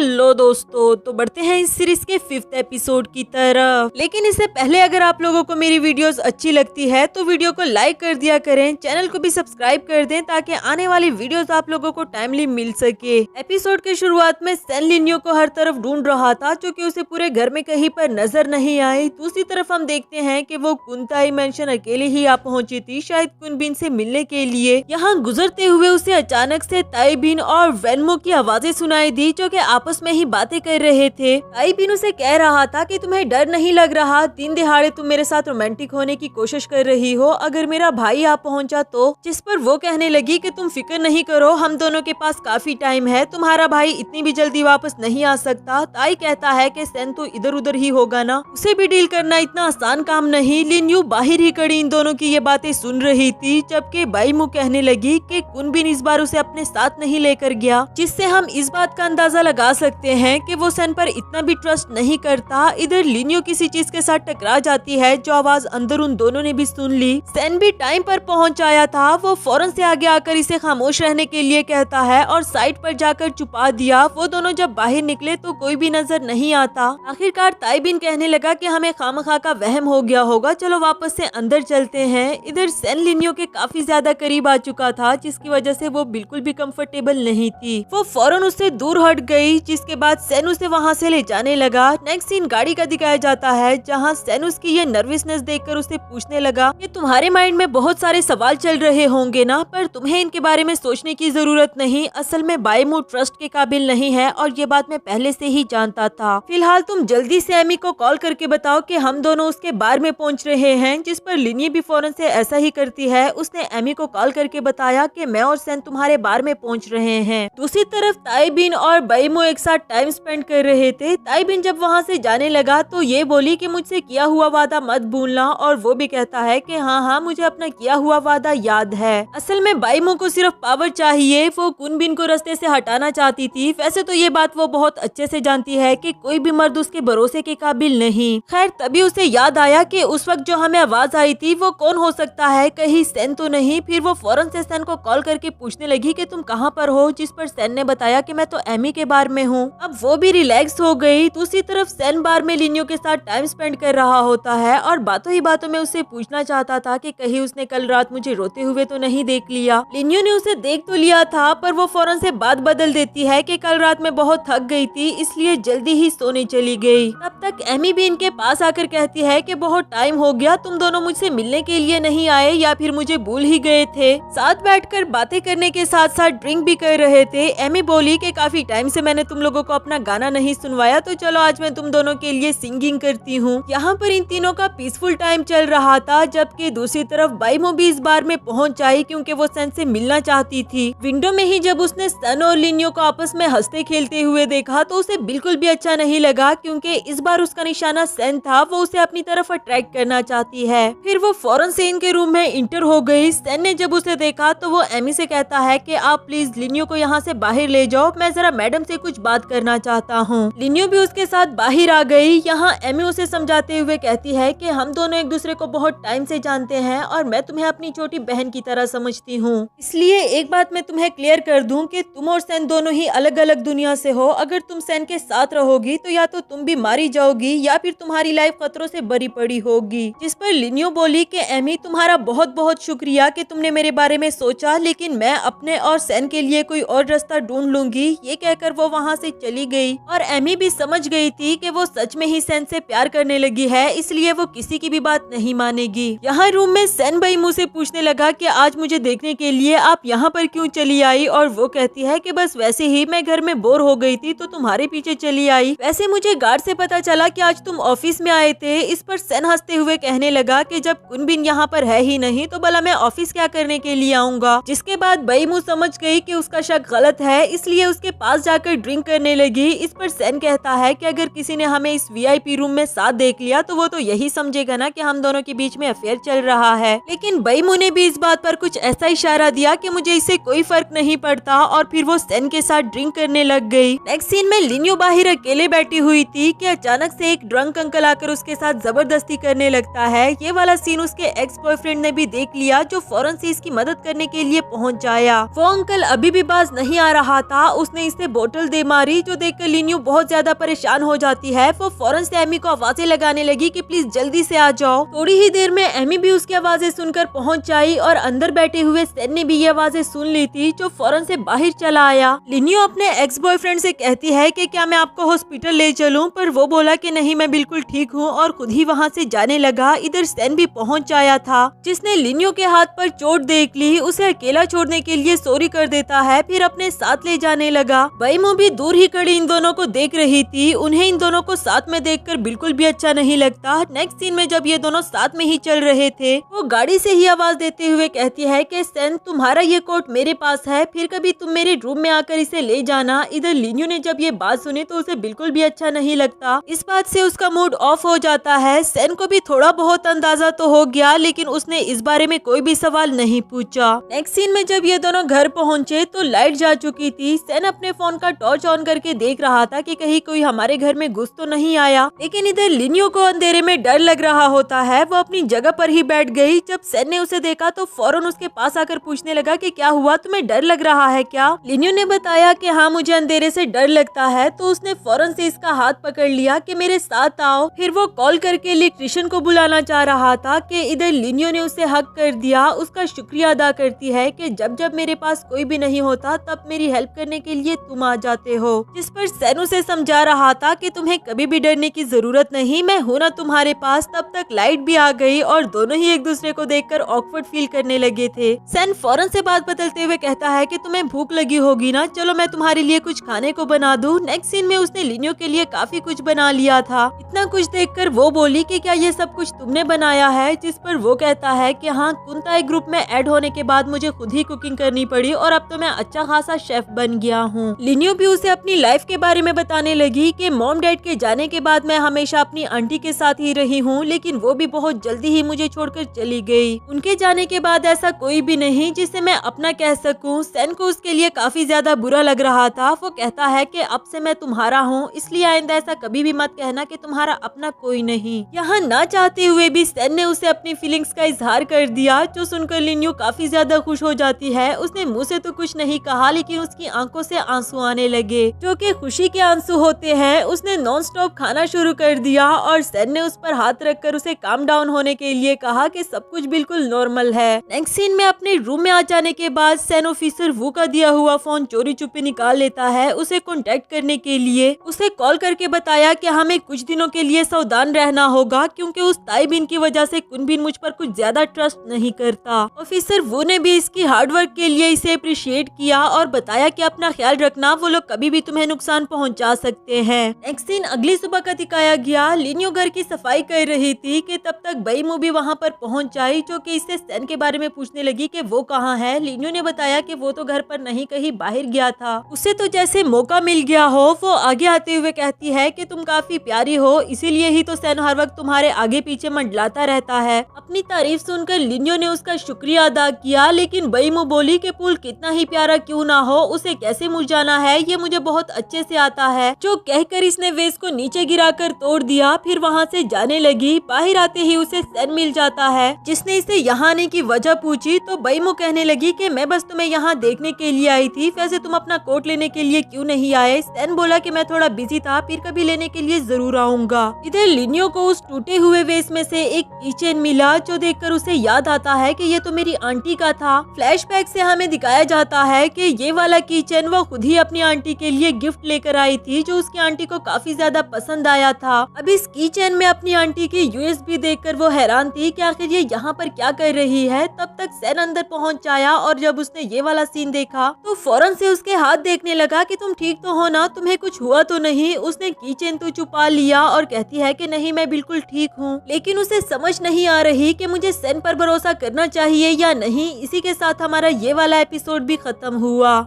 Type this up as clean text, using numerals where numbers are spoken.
Hello दोस्तों, तो बढ़ते हैं इस सीरीज के 5th एपिसोड की तरफ। लेकिन इससे पहले अगर आप लोगों को मेरी वीडियोस अच्छी लगती है तो वीडियो को लाइक कर दिया करें, चैनल को भी सब्सक्राइब कर दें ताकि आने वाली वीडियोस आप लोगों को टाइमली मिल सके। एपिसोड के शुरुआत में सेन लिन्यो को हर तरफ ढूंढ रहा था क्योंकि उसे पूरे घर में कहीं पर नजर नहीं आई। दूसरी तरफ हम देखते हैं कि वो कुंताई मेंशन अकेले ही आ पहुंची थी, शायद कुनबिन से मिलने के लिए। यहाँ गुजरते हुए उसे अचानक से ताइबिन और वेनमो की आवाजें सुनाई दी जो कि आपस में ही बातें कर रहे थे। ताइबिन उसे कह रहा था कि तुम्हें डर नहीं लग रहा, दिन दिहाड़े तुम मेरे साथ रोमांटिक होने की कोशिश कर रही हो, अगर मेरा भाई आ पहुंचा तो। जिस पर वो कहने लगी कि तुम फिक्र नहीं करो, हम दोनों के पास काफी टाइम है, तुम्हारा भाई इतनी भी जल्दी वापस नहीं आ सकता। ताई कहता है कि सेन तो इधर उधर ही होगा ना, उसे भी डील करना इतना आसान काम नहीं। लिन्यू बाहर ही खड़ी इन दोनों की ये बातें सुन रही थी, जबकि बाईमू कहने लगी कि कुनबिन इस बार उसे अपने साथ नहीं लेकर गया, जिससे हम इस बात का अंदाजा लगा सकते हैं कि वो सेन पर इतना भी ट्रस्ट नहीं करता। इधर लिन्यू किसी चीज के साथ टकरा जाती है जो आवाज अंदर उन दोनों ने भी सुन ली। सेन भी टाइम पर पहुंच आया था, वो फौरन से आगे आकर इसे खामोश रहने के लिए कहता है और साइड पर जाकर छुपा दिया। वो दोनों जब बाहर निकले तो कोई भी नजर नहीं आता। आखिरकार ताइबिन कहने लगा कि हमें खामखा का वहम हो गया होगा, चलो वापस से अंदर चलते हैं। इधर सेन लिन्यू के काफी ज्यादा करीब आ चुका था, जिसकी वजह से वो बिल्कुल भी कंफर्टेबल नहीं थी। वो फौरन उससे दूर हट गई, जिसके बाद सेन उसे वहाँ से ले जाने लगा। नेक्स्ट सीन गाड़ी का दिखाया जाता है, जहाँ सेन उसकी ये नर्वसनेस देखकर उसे पूछने लगा कि तुम्हारे माइंड में बहुत सारे सवाल चल रहे होंगे ना, पर तुम्हें इनके बारे में सोचने की जरूरत नहीं। असल में बाईमू ट्रस्ट के काबिल नहीं है और ये बात मैं पहले से ही जानता था। फिलहाल तुम जल्दी से एमी को कॉल करके बताओ कि हम दोनों उसके बार में पहुंच रहे हैं। जिस पर लिनी भी फौरन से ऐसा ही करती है। उसने एमी को कॉल करके बताया कि मैं और सेन तुम्हारे बार में पहुंच रहे हैं। दूसरी तरफ ताइबिन और बाईमू एक साथ टाइम स्पेंड कर रहे थे। ताइबिन जब वहाँ से जाने लगा तो ये बोली कि मुझसे किया हुआ वादा मत भूलना, और वो भी कहता है कि हाँ, मुझे अपना किया हुआ वादा याद है। असल में बाईमू को सिर्फ पावर चाहिए, वो कुनबिन को रास्ते से हटाना चाहती थी। वैसे तो ये बात वो बहुत अच्छे से जानती है कि कोई भी मर्द उसके भरोसे के काबिल नहीं। खैर तभी उसे याद आया कि उस वक्त जो हमें आवाज आई थी वो कौन हो सकता है, कहीं सेन तो नहीं। फिर वो फौरन से सेन को कॉल करके पूछने लगी कि तुम कहाँ पर हो, जिस पर सेन ने बताया कि मैं तो एमी के बार में हूँ। अब वो भी रिलैक्स हो गई। दूसरी तरफ सेन बार में लिन्यू के साथ टाइम स्पेंड कर रहा होता है और बातों ही बातों में उससे पूछना चाहता था कि कहीं उसने कल रात मुझे रोते हुए तो नहीं देख लिया। लिन्यू ने उसे देख तो लिया था, पर वो फौरन से बात बदल देती है कि कल रात में बहुत थक गई थी, इसलिए जल्दी ही सोने चली गई। तब तक एमी भी इनके पास आकर कहती है कि बहुत टाइम हो गया, तुम दोनों मुझसे मिलने के लिए नहीं आए या फिर मुझे भूल ही गए थे। साथ बैठकर बातें करने के साथ साथ ड्रिंक भी कर रहे थे। एमी बोली कि काफी टाइम से मैंने तुम लोगों को अपना गाना नहीं सुनवाया, तो चलो आज मैं तुम दोनों के लिए सिंगिंग करती हूँ। यहाँ पर इन तीनों का पीसफुल टाइम चल रहा था, जबकि दूसरी तरफ बाईमो भी इस बार में पहुँच आई क्योंकि वो सेन से मिलना चाहती थी। विंडो में ही जब उसने सेन और लिन्यू को आपस में हंसते खेलते हुए देखा तो उसे बिल्कुल भी अच्छा नहीं लगा, क्योंकि इस बार उसका निशाना सेन था, वो उसे अपनी तरफ अट्रैक्ट करना चाहती है। फिर वो फौरन से इनके रूम में इंटर हो गई। सेन ने जब उसे देखा तो वो एमी से कहता है कि आप प्लीज लिन्यू को यहाँ से बाहर ले जाओ, मैं जरा मैडम से कुछ बात करना चाहता हूँ। लिन्यू भी उसके साथ बाहर आ गई। यहाँ एमी उसे समझाते हुए कहती है कि हम दोनों एक दूसरे को बहुत टाइम से जानते हैं और मैं तुम्हें अपनी छोटी बहन की तरह समझती हूँ, इसलिए एक बात मैं तुम्हें क्लियर कर दूं कि तुम और सेन दोनों ही अलग अलग दुनिया से हो। अगर तुम सेन के साथ रहोगी तो या तो तुम भी मारी जाओगी या फिर तुम्हारी लाइफ खतरों से भरी पड़ी होगी। जिस पर लिन्यू बोली कि एमी तुम्हारा बहुत बहुत शुक्रिया कि तुमने मेरे बारे में सोचा, लेकिन मैं अपने और सेन के लिए कोई और रास्ता ढूंढ लूंगी। ये कहकर वो वहाँ से चली गई और एमी भी समझ गई थी कि वो सच में ही सेन से प्यार करने लगी है, इसलिए वो किसी की भी बात नहीं मानेगी। यहाँ रूम में सेन बाईमू से पूछने लगा कि आज मुझे देखने के लिए आप यहाँ पर क्यों चली आई, और वो कहती है कि बस वैसे ही मैं घर में बोर हो गई थी तो तुम्हारे पीछे चली आई। वैसे मुझे गार्ड से पता चला कि आज तुम ऑफिस में आए थे। इस पर सेन हंसते हुए कहने लगा कि जब कुनबिन यहाँ पर है ही नहीं तो भला मैं ऑफिस क्या करने के लिए आऊँगा। जिसके बाद बाईमू समझ गई कि उसका शक गलत है, इसलिए उसके पास जाकर ड्रिंक करने लगी। इस पर सेन कहता है कि अगर किसी ने हमें इस वीआईपी रूम में साथ देख लिया तो वो तो यही समझेगा ना कि हम दोनों के बीच में अफेयर चल रहा है। लेकिन बाईमू ने भी इस बात पर कुछ ऐसा इशारा दिया कि मुझे इससे कोई फर्क नहीं पड़ता, और फिर वो सेन के साथ ड्रिंक करने लग गई। नेक्स्ट सीन में लिन्यू बाहर अकेले बैठी हुई थी कि अचानक से एक ड्रंक अंकल आकर उसके साथ जबरदस्ती करने लगता है। ये वाला सीन उसके एक्स बॉयफ्रेंड ने भी देख लिया, जो फौरन से इसकी मदद करने के लिए पहुंच जाया। वो अंकल अभी भी बाज नहीं आ रहा था। उसने इसे बोतल दे मारी, जो देखकर लिन्यू बहुत ज्यादा परेशान हो जाती है। वो फौरन से एमी को आवाजें लगाने लगी कि प्लीज जल्दी से आ जाओ। थोड़ी ही देर में एमी भी उसकी आवाजें सुनकर पहुंच आई और अंदर बैठे हुए सैन ने भी ये आवाजें सुन ली थी, जो फौरन से बाहर चला आया। लिन्यू अपने एक्स बॉयफ्रेंड से कहती है कि क्या मैं आपको हॉस्पिटल ले चलूं, पर वो बोला कि नहीं मैं बिल्कुल ठीक हूं और खुद ही वहां से जाने लगा। इधर सैन भी पहुंच आया था, जिसने लिन्यू के हाथ पर चोट देख ली। उसे अकेला छोड़ने के लिए सॉरी कर देता है, फिर अपने साथ ले जाने लगा। बैमो भी दूर ही खड़ी इन दोनों को देख रही थी। उन्हें इन दोनों को साथ में देखकर बिल्कुल भी अच्छा नहीं लगता। नेक्स्ट सीन में जब ये दोनों साथ में ही चल रहे थे, वो गाड़ी से ही आवाज देते हुए कहती है कि सैन तुम्हारा ये कोट मेरे पास है, फिर कभी तुम मेरे रूम में आकर इसे ले जाना। इधर लिन्यू ने जब ये बात सुनी तो उसे बिल्कुल भी अच्छा नहीं लगता। इस बात से उसका मूड ऑफ हो जाता है। सैन को भी थोड़ा बहुत अंदाजा तो हो गया, लेकिन उसने इस बारे में कोई भी सवाल नहीं पूछा। नेक्स्ट सीन में जब ये दोनों घर पहुंचे तो लाइट जा चुकी थी। सैन अपने फोन का टॉर्च ऑन करके देख रहा था कि कहीं कोई हमारे घर में घुस तो नहीं आया, लेकिन इधर लिन्यू को अंधेरे में डर लग रहा होता है। वो अपनी जगह पर ही बैठ गई। जब सैन ने उसे देखा तो फौरन उसके पास आकर पूछने लगा कि क्या हुआ, तुम्हें डर लग रहा है क्या? लिन्यू ने बताया कि हाँ मुझे अंधेरे से डर लगता है। तो उसने फौरन से इसका हाथ पकड़ लिया कि मेरे साथ आओ। फिर वो कॉल करके इलेक्ट्रिशियन को बुलाना चाह रहा था कि इधर लिन्यू ने उसे हक कर दिया। उसका शुक्रिया अदा करती है कि जब जब मेरे पास कोई भी नहीं होता तब मेरी हेल्प करने के लिए तुम आ जाते हो। जिस पर सैन उसे समझा रहा था कि तुम्हें कभी भी डरने की जरूरत नहीं, मैं हूं ना तुम्हारे पास। तब तक लाइट भी आ गई और दोनों ही एक दूसरे को देखकर ऑकवर्ड फील करने लगे थे। सैन फौरन से बात बदलते हुए कहता है कि तुम्हें भूख लगी होगी ना, चलो मैं तुम्हारे लिए कुछ खाने को बना दूं। नेक्स्ट सीन में उसने लिन्यू के लिए काफी कुछ बना लिया था। इतना कुछ देखकर वो बोली कि क्या ये सब कुछ तुमने बनाया है? जिस पर वो कहता है कि हाँ, कुंताई ग्रुप में ऐड होने के बाद मुझे खुद ही कुकिंग करनी पड़ी और अब तो मैं अच्छा खासा शेफ बन गया हूँ। लिन्यू भी उसे अपनी लाइफ के बारे में बताने लगी कि मॉम डैड के जाने के बाद मैं हमेशा अपनी आंटी के साथ ही रही हूँ, लेकिन वो भी बहुत जल्दी ही मुझे छोड़कर चली गई। उनके जाने के बाद ऐसा कोई भी नहीं जिसे मैं अपना कह सकूं। सैन को उसके लिए काफी ज्यादा बुरा लग रहा था। वो कहता है कि अब से मैं तुम्हारा हूँ, इसलिए आइंदा ऐसा कभी भी मत कहना कि तुम्हारा अपना कोई नहीं। यहाँ ना चाहते हुए भी सैन ने उसे अपनी फीलिंग्स का इजहार कर दिया, जो सुनकर लिन्यू काफी ज्यादा खुश हो जाती है। उसने मुंह से तो कुछ नहीं कहा, लेकिन उसकी आंखों से आंसू आने लगे, जो कि खुशी के आंसू होते हैं। उसने नॉन स्टॉप खाना शुरू कर दिया और सैन ने उस पर हाथ रखकर उसे काम डाउन होने के लिए कहा कि सब कुछ बिल्कुल नॉर्मल है। नेक्स्ट सीन में अपने रूम में आ जाने के बाद सैन ऑफिसर वू का दिया हुआ फोन चोरी चुपे निकाल लेता है उसे कांटेक्ट करने के लिए। उसे कॉल करके बताया कि हमें कुछ दिनों के लिए सावधान रहना होगा, क्योंकि उस ताइबिन की वजह से कुनबिन मुझ पर कुछ ज्यादा ट्रस्ट नहीं करता। ऑफिसर वू ने भी इसकी हार्डवर्क के लिए इसे अप्रिशिएट किया और बताया कि अपना ख्याल रखना, वो लोग कभी भी तुम्हें नुकसान पहुंचा सकते हैं। नेक्स्ट सीन अगली सुबह का दिखाया गया। लिन्यू घर की सफाई कर रही थी कि तब तक बैमो भी वहां पर पहुंच आई, जो कि इससे सैन के बारे में पूछने लगी कि वो कहाँ है। लिन्यू ने बताया कि वो तो घर पर नहीं, कहीं बाहर गया था। उसे तो जैसे मौका मिल गया हो। वो आगे आते हुए कहती है कि तुम काफी प्यारी हो, इसीलिए ही तो सैन हर वक्त तुम्हारे आगे पीछे मंडलाता रहता है। अपनी तारीफ सुनकर लिन्यू ने उसका शुक्रिया अदा किया, लेकिन बैमो बोली कि पुल कितना ही प्यारा क्यों ना हो, उसे कैसे मुरझाना है ये मुझे बहुत अच्छे से आता है। जो कहकर इसने वेस को नीचे गिराकर तोड़ दिया, फिर वहाँ से जाने लगी। बाहर आते ही उसे सैन मिल जाता है, जिसने इसे यहाँ आने की वजह पूछी। तो बैमो कहने लगी कि मैं बस तुम्हें यहाँ देखने के लिए आई थी, वैसे तुम अपना कोट लेने के लिए क्यों नहीं आए? सैन बोला कि मैं थोड़ा बिजी था, फिर कभी लेने के लिए जरूर आऊंगा। इधर लिन्यू को उस टूटे हुए वेस में से एक कीचेन मिला, जो देखकर उसे याद आता है कि ये तो मेरी आंटी का था। फ्लैशबैक से हमें दिखाया जाता है कि ये वाला कीचेन वो खुद ही अपनी आंटी के लिए गिफ्ट लेकर आई थी, जो उसकी आंटी को काफी ज्यादा पसंद आया था। अब इस कीचेन में अपनी आंटी की यूएसबी देखकर वो हैरान थी कि आखिर ये यहाँ पर क्या कर रही है। तब तक सैन अंदर पहुँच आया और जब उसने ये वाला सीन देखा तो फौरन से उसके हाथ देखने लगा कि तुम ठीक तो हो ना, तुम्हें कुछ हुआ तो नहीं। उसने कीचेन तो छुपा लिया और कहती है कि नहीं मैं बिल्कुल ठीक हूँ, लेकिन उसे समझ नहीं आ रही कि मुझे सैन पर भरोसा करना चाहिए या नहीं। इसी के साथ हमारा ये वाला एपिसोड भी खत्म हुआ।